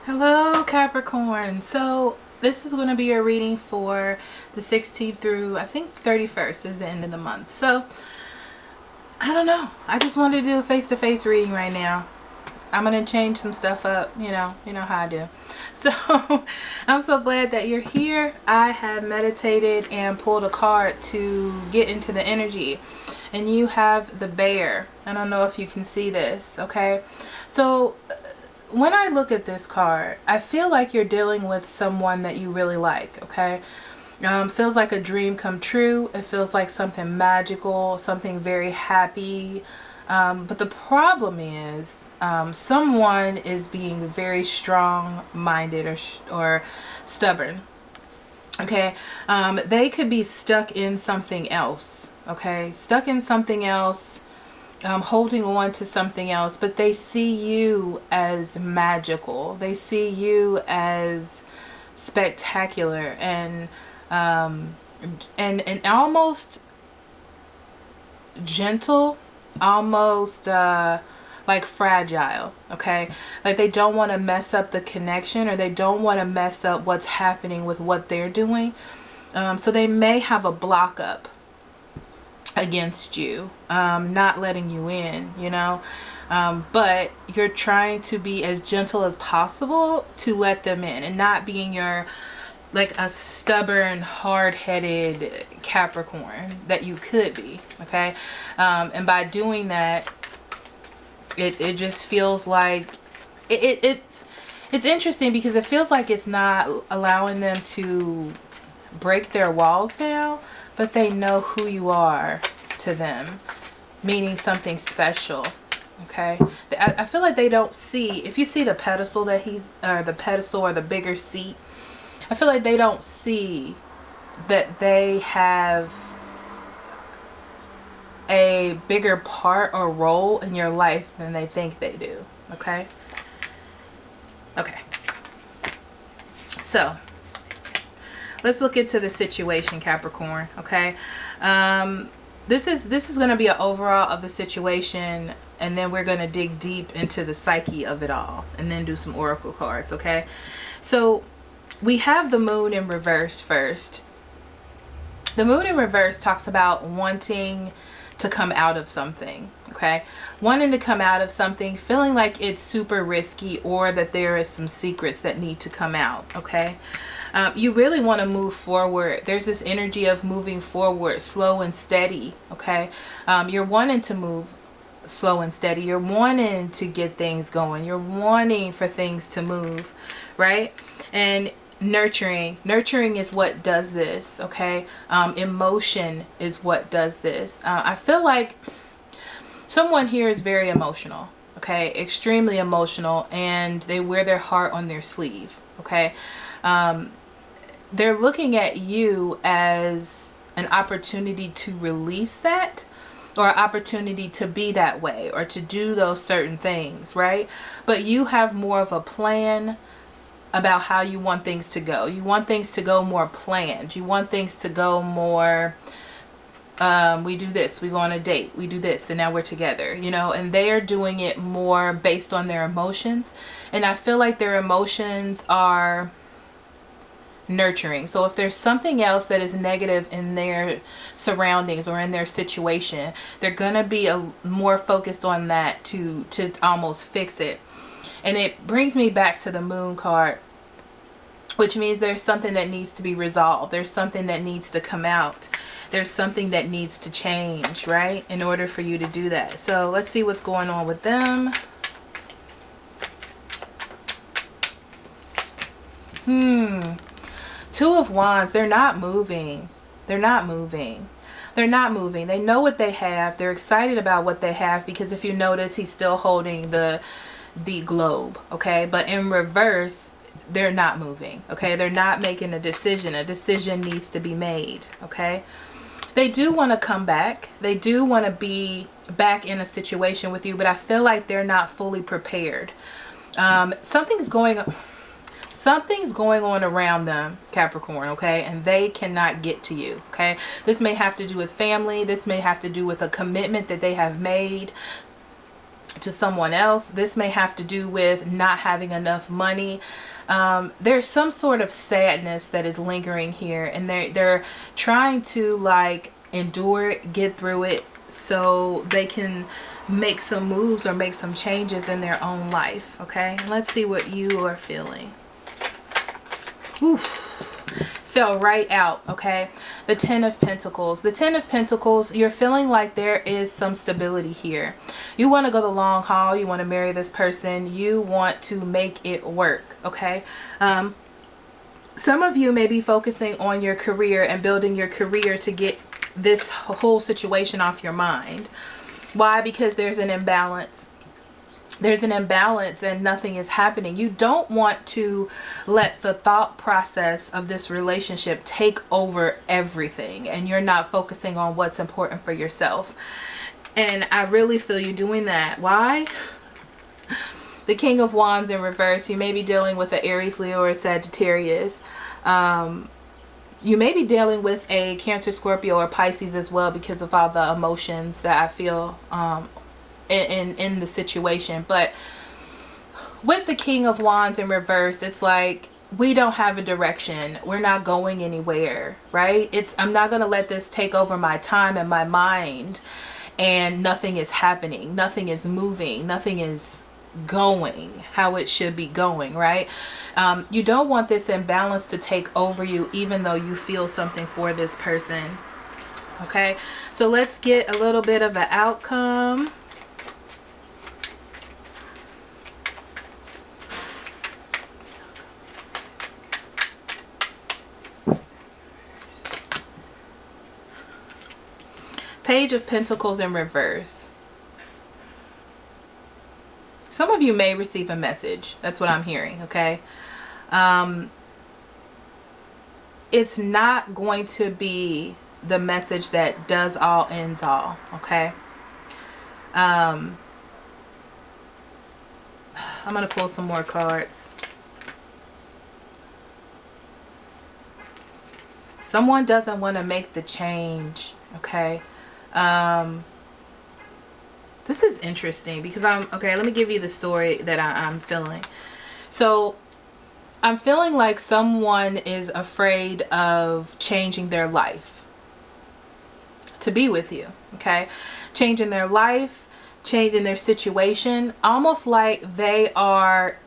Hello, Capricorn. So this is going to be a reading for the 16th through I think 31st is the end of the month. So I don't know. I just wanted to do a face-to-face reading right now. I'm going to change some stuff up. You know how I do. So I'm so glad that you're here. I have meditated and pulled a card to get into the energy. And you have the bear. I don't know if you can see this. Okay. So when I look at this card, I feel like you're dealing with someone that you really like, okay? Feels like a dream come true. It feels like something magical, something very happy. But the problem is someone is being very strong-minded or stubborn, okay? They could be stuck in something else, okay? Stuck in something else. Holding on to something else, but they see you as magical. They see you as spectacular and almost gentle, almost like fragile. Okay, like they don't want to mess up the connection, or they don't want to mess up what's happening with what they're doing. So they may have a block up against you, not letting you in, but you're trying to be as gentle as possible to let them in, and not being like a stubborn, hard-headed Capricorn that you could be, okay? And by doing that, it just feels like it's interesting, because it feels like it's not allowing them to break their walls down, but they know who you are to them, meaning something special. Okay, I feel like they don't see, if you see the pedestal that he's, or the pedestal or the bigger seat, I feel like they don't see that they have a bigger part or role in your life than they think they do. Okay, so let's look into the situation, Capricorn. Okay, this is going to be an overall of the situation, and then we're going to dig deep into the psyche of it all, and then do some oracle cards. Okay, so we have the moon in reverse first. The moon in reverse talks about wanting to come out of something. Okay, wanting to come out of something, feeling like it's super risky, or that there is some secrets that need to come out. Okay, you really want to move forward. There's this energy of moving forward, slow and steady. Okay, you're wanting to move slow and steady. You're wanting to get things going. You're wanting for things to move, right? And nurturing is what does this. Okay, emotion is what does this. I feel like someone here is very emotional. Okay, extremely emotional, and they wear their heart on their sleeve. Okay, they're looking at you as an opportunity to release that, or an opportunity to be that way, or to do those certain things, right? But you have more of a plan about how you want things to go. You want things to go more planned. You want things to go more, we do this, we go on a date, we do this, and now we're together, and they are doing it more based on their emotions. And I feel like their emotions are nurturing. So if there's something else that is negative in their surroundings or in their situation, they're gonna be more focused on that to almost fix it. And it brings me back to the moon card, which means there's something that needs to be resolved. There's something that needs to come out. There's something that needs to change, right? In order for you to do that. So let's see what's going on with them. Two of Wands, they're not moving. They're not moving. They're not moving. They know what they have. They're excited about what they have, because if you notice, he's still holding the globe. Okay, but in reverse, they're not moving. Okay, they're not making a decision. A decision needs to be made. Okay, they do want to come back. They do want to be back in a situation with you, but I feel like they're not fully prepared. Something's going on around them, Capricorn, okay? And they cannot get to you, okay? This may have to do with family. This may have to do with a commitment that they have made. to someone else. This may have to do with not having enough money. There's some sort of sadness that is lingering here, and they're trying to like endure it, get through it, so they can make some moves or make some changes in their own life. Okay, let's see what you are feeling. Oof. Fell right out. Okay, the Ten of Pentacles. The Ten of Pentacles, you're feeling like there is some stability here. You want to go the long haul. You want to marry this person. You want to make it work. Okay, some of you may be focusing on your career and building your career to get this whole situation off your mind. Why? Because there's an imbalance. There's an imbalance and nothing is happening. You don't want to let the thought process of this relationship take over everything, and you're not focusing on what's important for yourself. And I really feel you doing that. Why? The King of Wands in reverse. You may be dealing with an Aries, Leo, or Sagittarius. You may be dealing with a Cancer, Scorpio, or Pisces as well, because of all the emotions that I feel in the situation. But with the King of Wands in reverse, it's like we don't have a direction. We're not going anywhere, right? I'm not going to let this take over my time and my mind, and nothing is happening. Nothing is moving. Nothing is going how it should be going, right? You don't want this imbalance to take over you, even though you feel something for this person. Okay, so let's get a little bit of an outcome. Page of Pentacles in reverse. Some of you may receive a message. That's what I'm hearing, okay? It's not going to be the message that does all, ends all, okay? I'm going to pull some more cards. Someone doesn't want to make the change, okay? This is interesting because okay, let me give you the story that I'm feeling. So I'm feeling like someone is afraid of changing their life to be with you, okay? Changing their life, changing their situation, almost like they are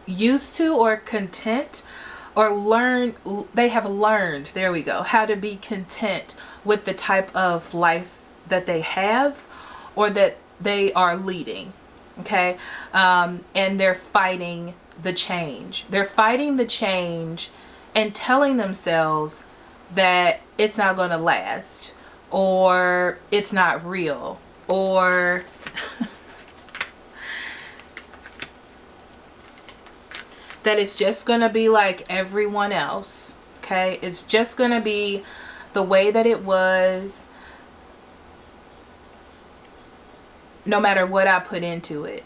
used to or content or they have learned, there we go, how to be content with the type of life that they have or that they are leading, okay? And they're fighting the change. They're fighting the change and telling themselves that it's not going to last, or it's not real, or that it's just going to be like everyone else, okay? It's just going to be the way that it was, no matter what I put into it,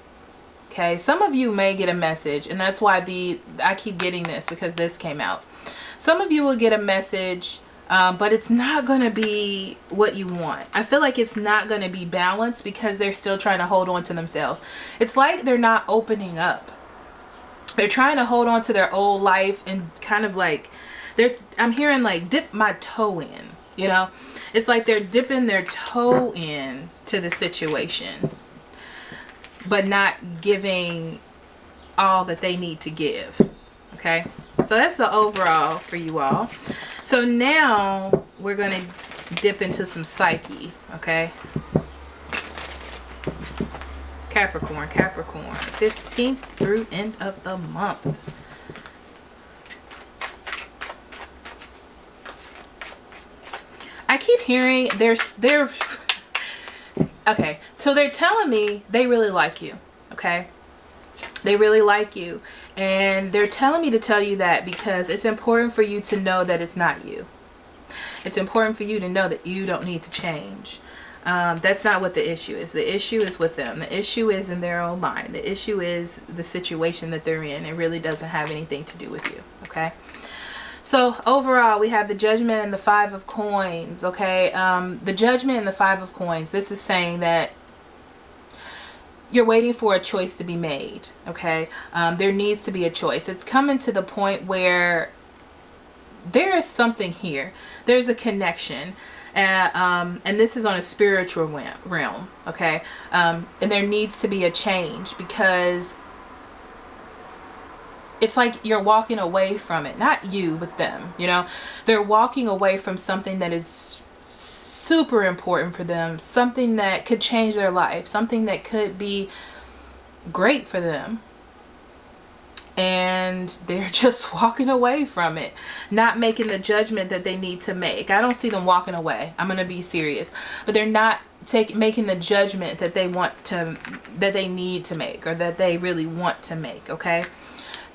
okay? Some of you may get a message, and that's why I keep getting this, because this came out. Some of you will get a message, but it's not going to be what you want. I feel like it's not going to be balanced because they're still trying to hold on to themselves. It's like they're not opening up. They're trying to hold on to their old life and kind of like, I'm hearing like dip my toe in, you know? It's like they're dipping their toe in to the situation, but not giving all that they need to give, okay? So that's the overall for you all. So now we're going to dip into some psyche, okay? Capricorn, 15th through end of the month. I keep hearing they're okay, so they're telling me they really like you, okay? They really like you, and they're telling me to tell you that because it's important for you to know that it's not you. It's important for you to know that you don't need to change. That's not what the issue is. The issue is with them. The issue is in their own mind. The issue is the situation that they're in. It really doesn't have anything to do with you, okay? So overall, we have the Judgment and the Five of Coins, okay? The Judgment and the Five of Coins, this is saying that you're waiting for a choice to be made. Okay. There needs to be a choice. It's coming to the point where there is something here. There's a connection. And this is on a spiritual realm. Okay. And there needs to be a change, because it's like you're walking away from it. Not you, but them. You know, they're walking away from something that is super important for them, something that could change their life, something that could be great for them, and they're just walking away from it, not making the judgment that they need to make. I don't see them walking away, I'm gonna be serious, but they're not making the judgment that that they need to make, or that they really want to make. Okay,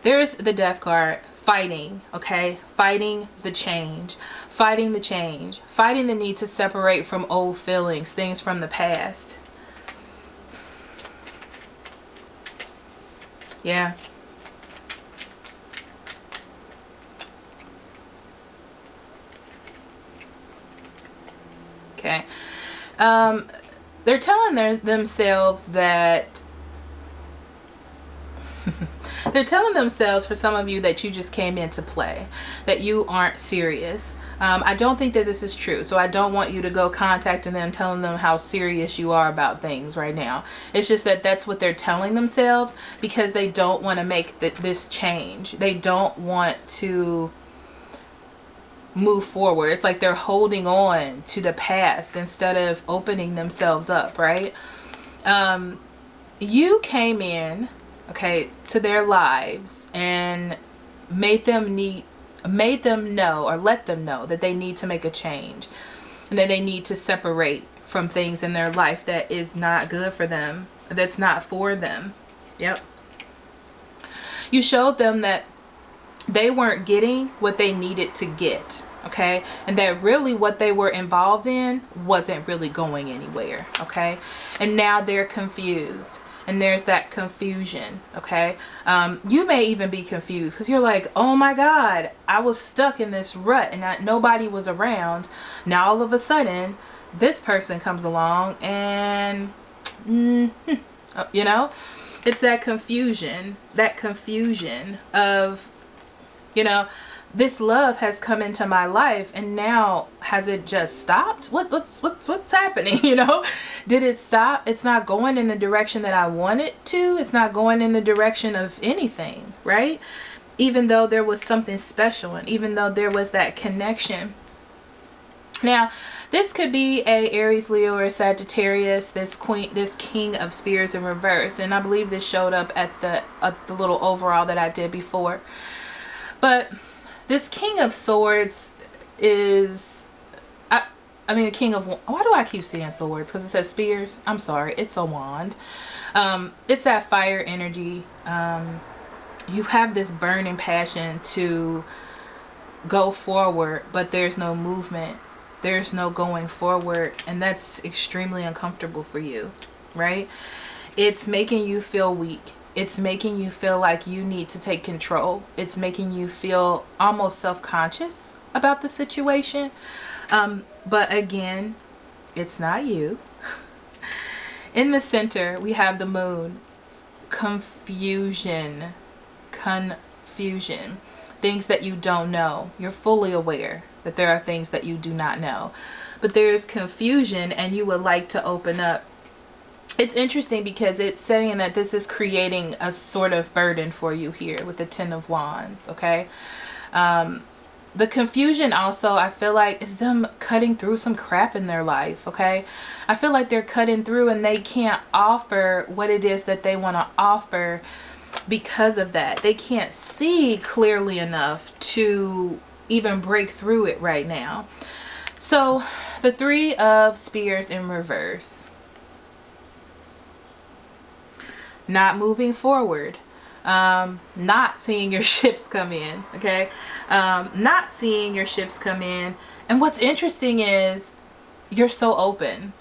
there's the Death card. Fighting. Okay, fighting the change, fighting the need to separate from old feelings, things from the past. Yeah. Okay. They're telling themselves that they're telling themselves, for some of you, that you just came in to play, that you aren't serious. I don't think that this is true, so I don't want you to go contacting them, telling them how serious you are about things right now. It's just that that's what they're telling themselves, because they don't want to make this change. They don't want to move forward. It's like they're holding on to the past instead of opening themselves up, right? You came in, okay, to their lives and made them know, or let them know, that they need to make a change, and that they need to separate from things in their life that is not good for them, that's not for them. Yep. You showed them that they weren't getting what they needed to get. Okay, and that really what they were involved in wasn't really going anywhere. Okay, and now they're confused. And there's that confusion. Okay, you may even be confused, because you're like, oh my God, I was stuck in this rut and nobody was around. Now all of a sudden this person comes along and you know, it's that confusion of, you know, this love has come into my life, and now has it just stopped? What's happening? You know, did it stop? It's not going in the direction that I want it to. It's not going in the direction of anything, right? Even though there was something special, and even though there was that connection. Now, this could be a Aries, Leo, or Sagittarius, this King of Spears in reverse. And I believe this showed up at the little overall that I did before. But this King of Swords is, I mean, the King of, why do I keep saying swords? Because it says spears. I'm sorry, it's a wand. It's that fire energy. You have this burning passion to go forward, but there's no movement. There's no going forward, and that's extremely uncomfortable for you, right? It's making you feel weak. It's making you feel like you need to take control. It's making you feel almost self-conscious about the situation. But again, it's not you. In the center, we have the moon. Confusion. Things that you don't know. You're fully aware that there are things that you do not know. But there is confusion, and you would like to open up. It's interesting because it's saying that this is creating a sort of burden for you here with the Ten of Wands, okay? The confusion also, I feel like, is them cutting through some crap in their life, okay? I feel like they're cutting through and they can't offer what it is that they want to offer because of that. They can't see clearly enough to even break through it right now. So, the Three of Spears in reverse. Not moving forward, not seeing your ships come in, okay? Not seeing your ships come in. And what's interesting is you're so open.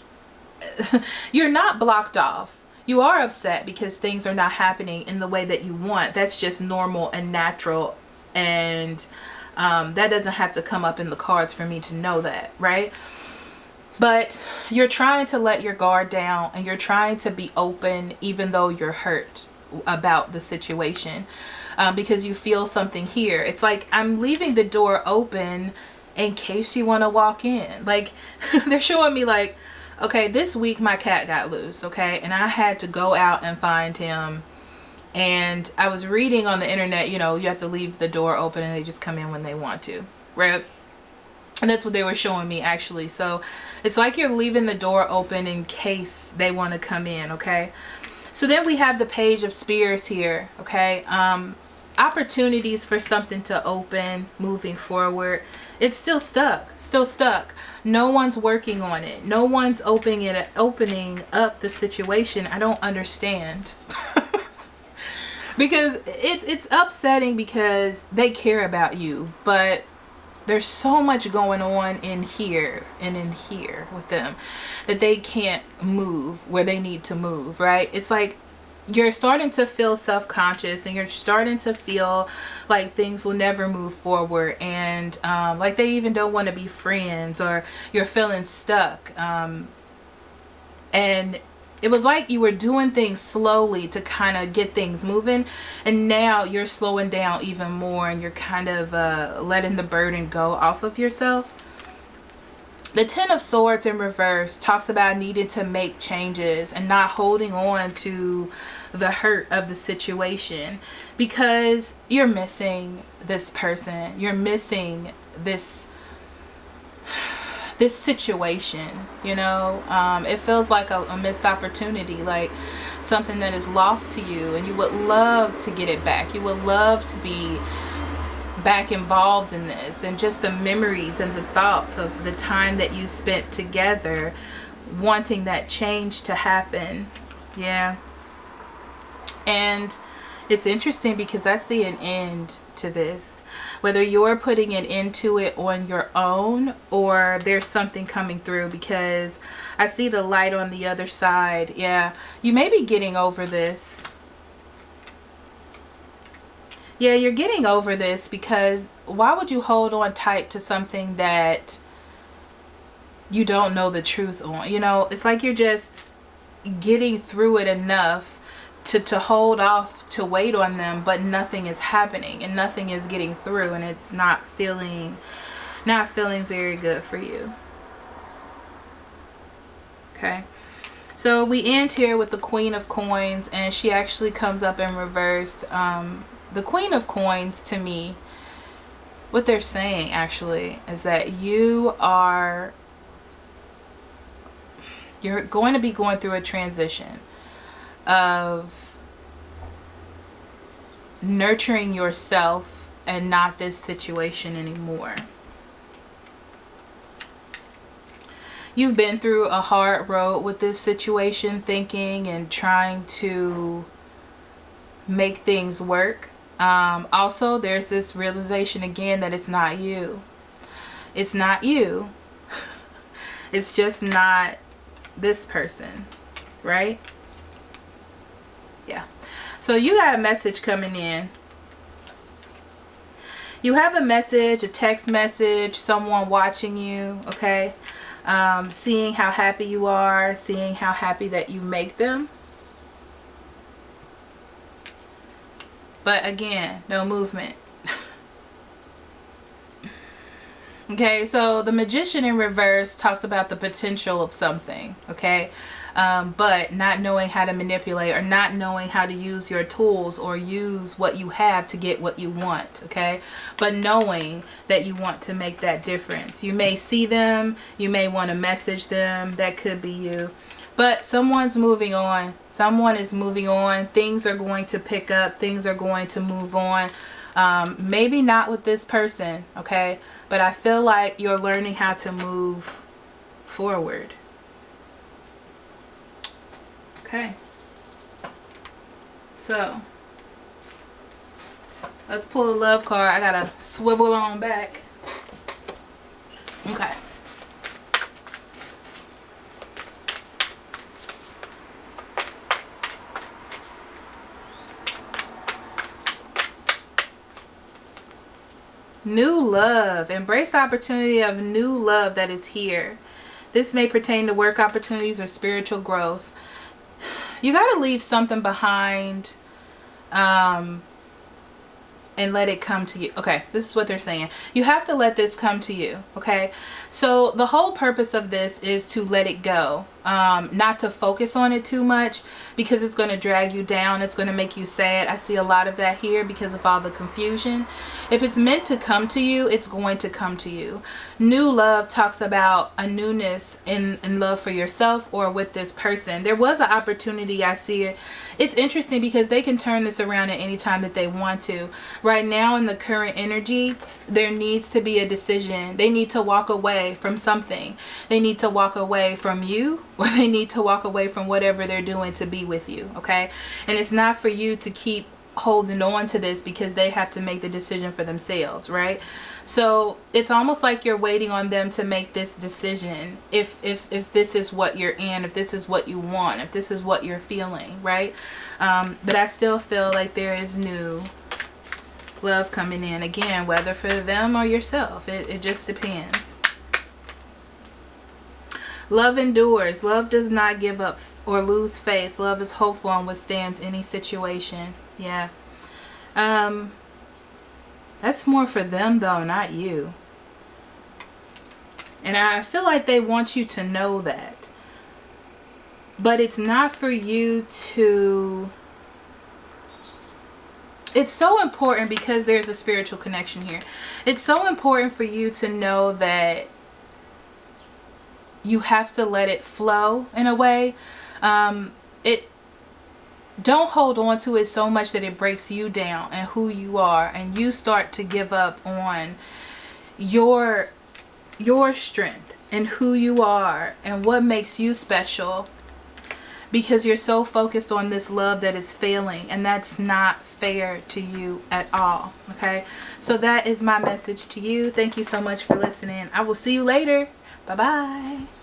You're not blocked off. You are upset because things are not happening in the way that you want. That's just normal and natural, and that doesn't have to come up in the cards for me to know that, right? But you're trying to let your guard down, and you're trying to be open even though you're hurt about the situation, because you feel something here. It's like, I'm leaving the door open in case you want to walk in. Like, they're showing me like, okay, this week my cat got loose, okay, and I had to go out and find him. And I was reading on the internet, you know, you have to leave the door open and they just come in when they want to, right? And that's what they were showing me, actually. So it's like you're leaving the door open in case they want to come in, okay? So then we have the Page of Spears here, okay? Opportunities for something to open, moving forward. It's still stuck. No one's working on it. No one's opening up the situation. I don't understand. Because it's upsetting because they care about you, but there's so much going on in here and in here with them that they can't move where they need to move, right? It's like you're starting to feel self-conscious, and you're starting to feel like things will never move forward, and like they even don't want to be friends, or you're feeling stuck. And it was like you were doing things slowly to kind of get things moving, and now you're slowing down even more, and you're kind of letting the burden go off of yourself. The Ten of Swords in reverse talks about needing to make changes and not holding on to the hurt of the situation, because you're missing this person. You're missing this situation, you know. It feels like a missed opportunity, like something that is lost to you, and you would love to get it back. You would love to be back involved in this, and just the memories and the thoughts of the time that you spent together, wanting that change to happen. Yeah. And it's interesting because I see an end to this, whether you're putting an end to it on your own or there's something coming through, because I see the light on the other side. Yeah, you may be getting over this. Yeah, you're getting over this, because why would you hold on tight to something that you don't know the truth on? You know, it's like you're just getting through it enough to hold off, to wait on them, but nothing is happening and nothing is getting through, and it's not feeling very good for you. Okay, so we end here with the Queen of Coins, and she actually comes up in reverse. The Queen of Coins, to me, what they're saying actually is that you're going to be going through a transition of nurturing yourself and not this situation anymore. You've been through a hard road with this situation, thinking and trying to make things work. Also, there's this realization again that it's not you. It's not you. It's just not this person, right? Yeah. So you got a message coming in. You have a message, a text message, someone watching you, okay? Seeing how happy you are, seeing how happy that you make them. But again, no movement. Okay, so the Magician in reverse talks about the potential of something, okay? But not knowing how to manipulate, or not knowing how to use your tools or use what you have to get what you want, okay? But knowing that you want to make that difference. You may see them, you may want to message them, that could be you. But someone's moving on. Someone is moving on. Things are going to pick up. Things are going to move on. Maybe not with this person, okay? But I feel like you're learning how to move forward. Okay. So, let's pull a love card. I gotta swivel on back. Okay. New love. Embrace the opportunity of new love that is here. This may pertain to work opportunities or spiritual growth. You got to leave something behind and let it come to you. Okay, this is what they're saying. You have to let this come to you, okay? So the whole purpose of this is to let it go. Not to focus on it too much, because it's going to drag you down. It's going to make you sad. I see a lot of that here because of all the confusion. If it's meant to come to you, it's going to come to you. New love talks about a newness in love for yourself or with this person. There was an opportunity, I see it. It's interesting because they can turn this around at any time that they want to. Right now in the current energy, there needs to be a decision. They need to walk away from something. They need to walk away from you, or they need to walk away from whatever they're doing to be with you, okay? And it's not for you to keep holding on to this, because they have to make the decision for themselves, right? So it's almost like you're waiting on them to make this decision, if this is what you're in, if this is what you want, if this is what you're feeling, right? But I still feel like there is new love coming in, again, whether for them or yourself. It just depends. Love endures. Love does not give up or lose faith. Love is hopeful and withstands any situation. Yeah. That's more for them though, not you. And I feel like they want you to know that. But it's not for you to... It's so important, because there's a spiritual connection here. It's so important for you to know that you have to let it flow in a way. Don't hold on to it so much that it breaks you down and who you are, and you start to give up on your strength and who you are and what makes you special, because you're so focused on this love that is failing, and that's not fair to you at all. Okay, so that is my message to you. Thank you so much for listening. I will see you later. Bye bye.